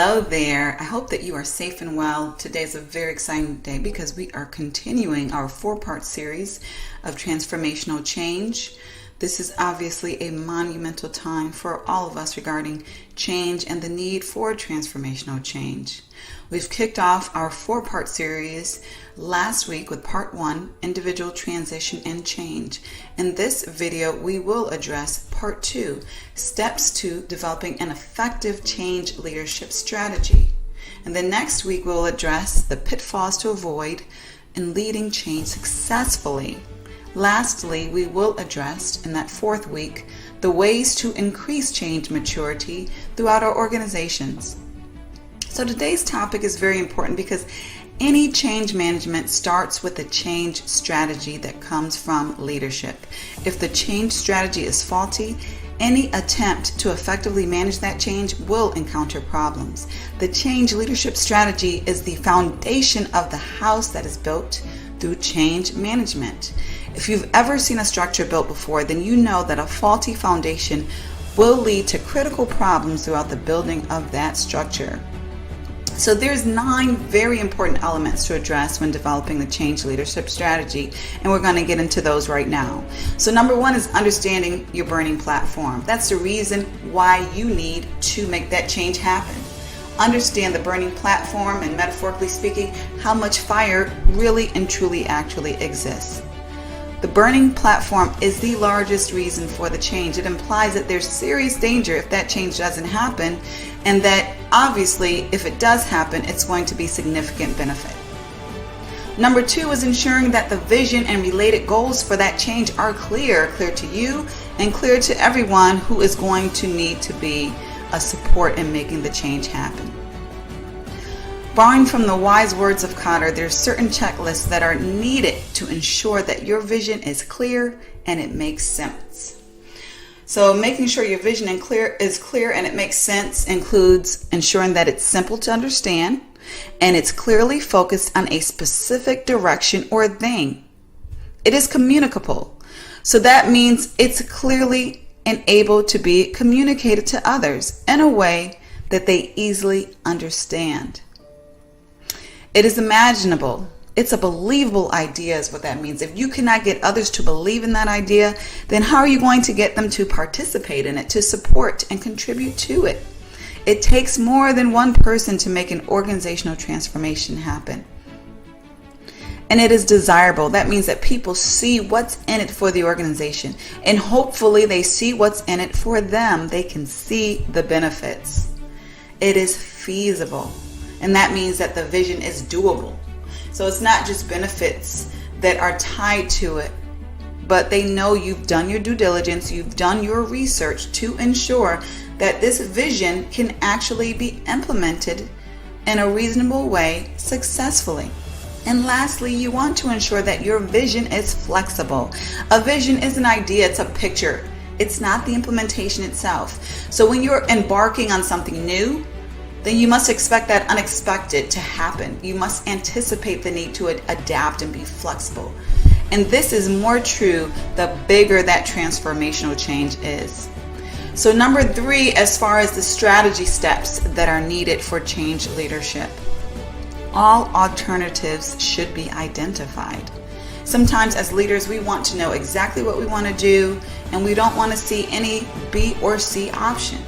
Hello there. I hope that you are safe and well. Today is a very exciting day because we are continuing our 4-part series of transformational change. This is obviously a monumental time for all of us regarding change and the need for transformational change. We've kicked off our 4-part series last week with part 1, individual transition and change. In this video, we will address part 2, steps to developing an effective change leadership strategy. And then next week, we'll address the pitfalls to avoid in leading change successfully. Lastly, we will address in that 4th week the ways to increase change maturity throughout our organizations. So today's topic is very important because any change management starts with a change strategy that comes from leadership. If the change strategy is faulty, any attempt to effectively manage that change will encounter problems. The change leadership strategy is the foundation of the house that is built through change management. If you've ever seen a structure built before, then you know that a faulty foundation will lead to critical problems throughout the building of that structure. So there's 9 very important elements to address when developing the change leadership strategy, and we're going to get into those right now. So number 1 is understanding your burning platform. That's the reason why you need to make that change happen. Understand the burning platform and, metaphorically speaking, how much fire really and truly actually exists. The burning platform is the largest reason for the change. It implies that there's serious danger if that change doesn't happen, and that obviously if it does happen, it's going to be significant benefit. Number 2 is ensuring that the vision and related goals for that change are clear to you and clear to everyone who is going to need to be a support in making the change happen. Borrowing from the wise words of Kotter, there are certain checklists that are needed to ensure that your vision is clear and it makes sense. So making sure your vision is clear and it makes sense includes ensuring that it's simple to understand and it's clearly focused on a specific direction or thing. It is communicable. So that means it's clearly and able to be communicated to others in a way that they easily understand. It is imaginable. It's a believable idea is what that means. If you cannot get others to believe in that idea, then how are you going to get them to participate in it, to support and contribute to it? It takes more than one person to make an organizational transformation happen. And it is desirable. That means that people see what's in it for the organization. And hopefully they see what's in it for them. They can see the benefits. It is feasible. And that means that the vision is doable. So it's not just benefits that are tied to it, but they know you've done your due diligence, you've done your research to ensure that this vision can actually be implemented in a reasonable way successfully. And lastly, you want to ensure that your vision is flexible. A vision is an idea, it's a picture. It's not the implementation itself. So when you're embarking on something new, then you must expect that unexpected to happen. You must anticipate the need to adapt and be flexible. And this is more true the bigger that transformational change is. So number 3, as far as the strategy steps that are needed for change leadership, all alternatives should be identified. Sometimes as leaders, we want to know exactly what we want to do, and we don't want to see any B or C option.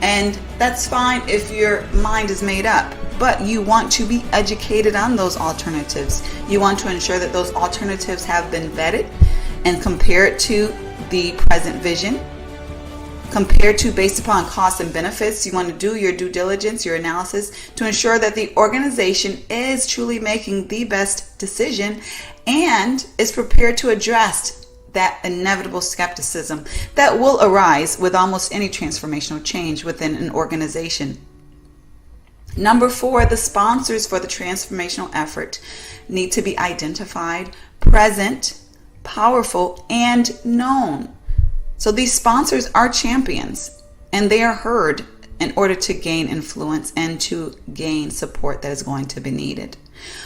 And that's fine if your mind is made up, but you want to be educated on those alternatives. You want to ensure that those alternatives have been vetted and compared to the present vision, compared to based upon costs and benefits. You want to do your due diligence, your analysis to ensure that the organization is truly making the best decision and is prepared to address that inevitable skepticism that will arise with almost any transformational change within an organization. Number 4, the sponsors for the transformational effort need to be identified, present, powerful, and known. So these sponsors are champions, and they are heard in order to gain influence and to gain support that is going to be needed.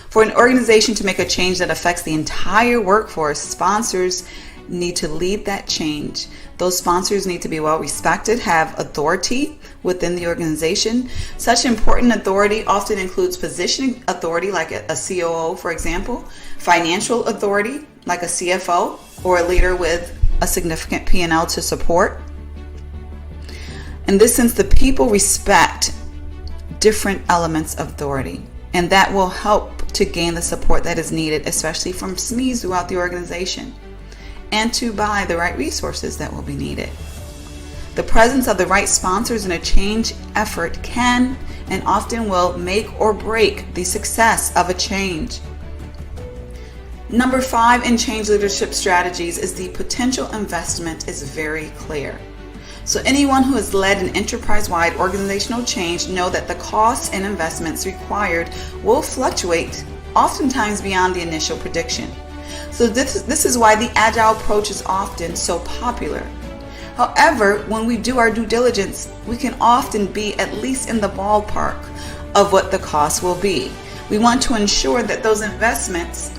For an organization to make a change that affects the entire workforce, sponsors need to lead that change. Those sponsors need to be well respected, have authority within the organization. Such important authority often includes positioning authority, like a COO, for example, financial authority, like a CFO, or a leader with a significant P&L to support. In this sense, the people respect different elements of authority, and that will help to gain the support that is needed, especially from SMEs throughout the organization, and to buy the right resources that will be needed. The presence of the right sponsors in a change effort can and often will make or break the success of a change. Number 5 in change leadership strategies is the potential investment is very clear. So anyone who has led an enterprise-wide organizational change know that the costs and investments required will fluctuate, oftentimes beyond the initial prediction. So this is why the agile approach is often so popular. However, when we do our due diligence, we can often be at least in the ballpark of what the cost will be. We want to ensure that those investments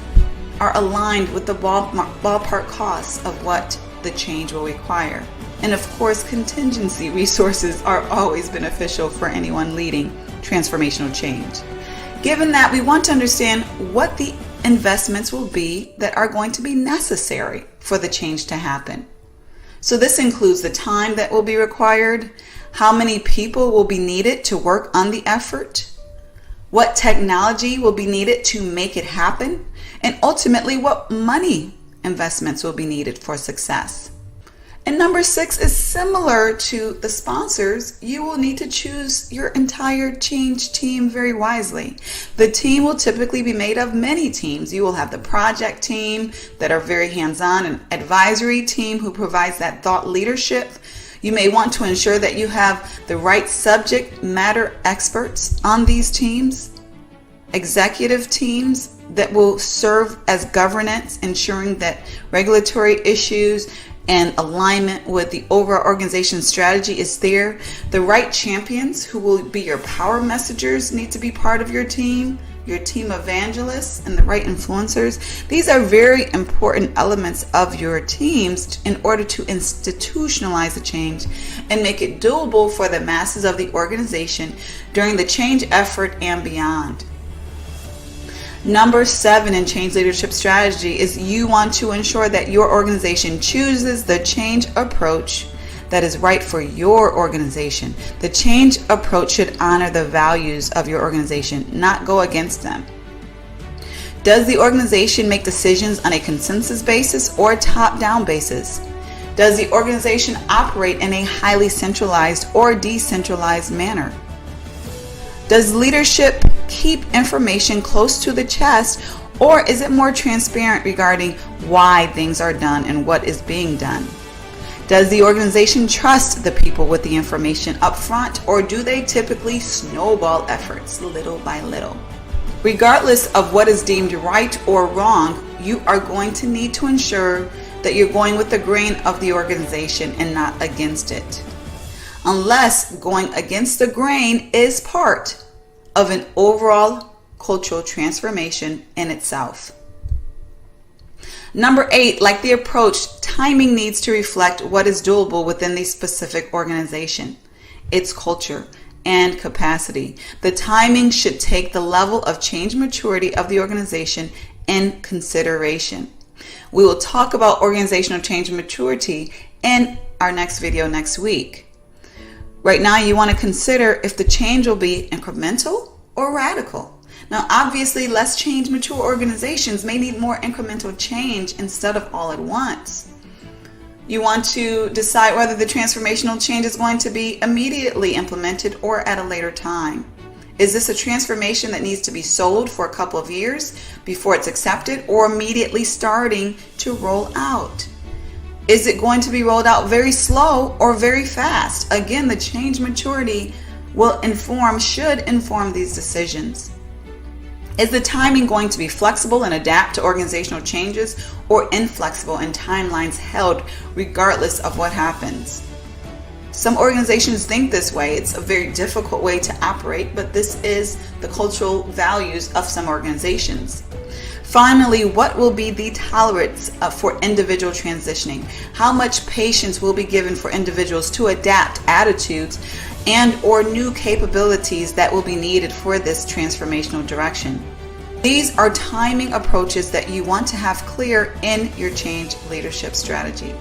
are aligned with the ballpark costs of what the change will require. And of course, contingency resources are always beneficial for anyone leading transformational change. Given that, we want to understand what the investments will be that are going to be necessary for the change to happen. So this includes the time that will be required, how many people will be needed to work on the effort, what technology will be needed to make it happen, and ultimately what money investments will be needed for success. And number 6 is similar to the sponsors. You will need to choose your entire change team very wisely. The team will typically be made of many teams. You will have the project team that are very hands-on, an advisory team who provides that thought leadership. You may want to ensure that you have the right subject matter experts on these teams, executive teams that will serve as governance, ensuring that regulatory issues and alignment with the overall organization strategy is there. The right champions who will be your power messengers need to be part of your team evangelists, and the right influencers. These are very important elements of your teams in order to institutionalize the change and make it doable for the masses of the organization during the change effort and beyond. Number 7 in change leadership strategy is you want to ensure that your organization chooses the change approach that is right for your organization. The change approach should honor the values of your organization, not go against them. Does the organization make decisions on a consensus basis or top-down basis? Does the organization operate in a highly centralized or decentralized manner? Does leadership keep information close to the chest, or is it more transparent regarding why things are done and what is being done? Does the organization trust the people with the information up front, or do they typically snowball efforts little by little? Regardless of what is deemed right or wrong, you are going to need to ensure that you're going with the grain of the organization and not against it, unless going against the grain is part of an overall cultural transformation in itself. Number 8, like the approach, timing needs to reflect what is doable within the specific organization, its culture, and capacity. The timing should take the level of change maturity of the organization in consideration. We will talk about organizational change maturity in our next video next week. Right now, you want to consider if the change will be incremental or radical. Now, obviously, less change mature organizations may need more incremental change instead of all at once. You want to decide whether the transformational change is going to be immediately implemented or at a later time. Is this a transformation that needs to be sold for a couple of years before it's accepted, or immediately starting to roll out? Is it going to be rolled out very slow or very fast? Again, the change maturity should inform these decisions. Is the timing going to be flexible and adapt to organizational changes, or inflexible and timelines held regardless of what happens? Some organizations think this way. It's a very difficult way to operate, but this is the cultural values of some organizations. Finally, what will be the tolerance for individual transitioning? How much patience will be given for individuals to adapt attitudes and or new capabilities that will be needed for this transformational direction? These are timing approaches that you want to have clear in your change leadership strategy.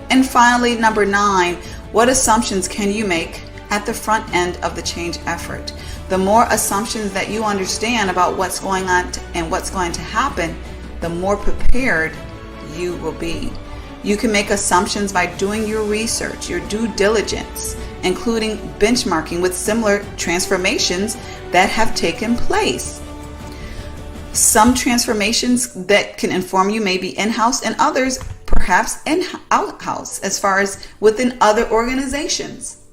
And finally, number 9, what assumptions can you make at the front end of the change effort? The more assumptions that you understand about what's going on and what's going to happen, the more prepared you will be. You can make assumptions by doing your research, your due diligence, including benchmarking with similar transformations that have taken place. Some transformations that can inform you may be in-house and others perhaps out-house as far as within other organizations.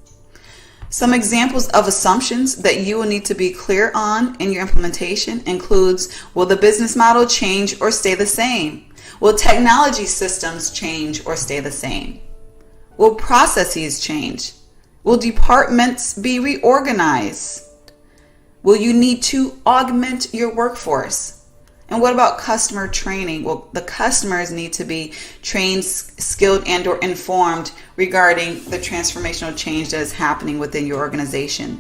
Some examples of assumptions that you will need to be clear on in your implementation includes, will the business model change or stay the same? Will technology systems change or stay the same? Will processes change? Will departments be reorganized? Will you need to augment your workforce? And what about customer training? Well, the customers need to be trained, skilled, and or informed regarding the transformational change that is happening within your organization.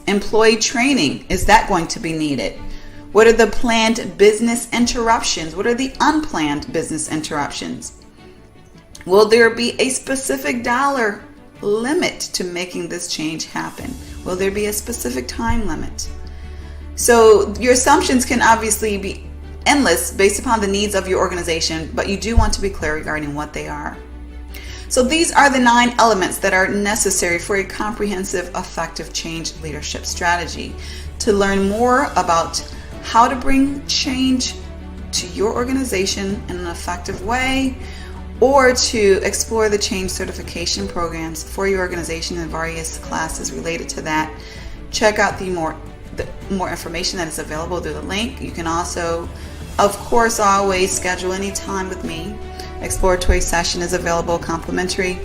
Employee training, is that going to be needed? What are the planned business interruptions? What are the unplanned business interruptions? Will there be a specific dollar limit to making this change happen? Will there be a specific time limit? So your assumptions can obviously be endless based upon the needs of your organization, but you do want to be clear regarding what they are. So these are the 9 elements that are necessary for a comprehensive, effective change leadership strategy. To learn more about how to bring change to your organization in an effective way, or to explore the change certification programs for your organization and various classes related to that, check out the more information that is available through the link. You can also, of course, always schedule any time with me. Exploratory session is available complimentary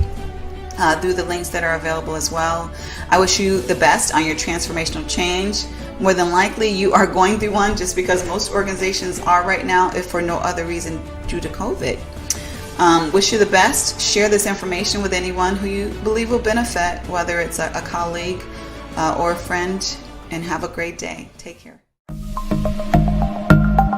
through the links that are available as well. I wish you the best on your transformational change. More than likely you are going through one, just because most organizations are right now, if for no other reason due to COVID. Wish you the best. Share this information with anyone who you believe will benefit, whether it's a colleague or a friend, and have a great day. Take care.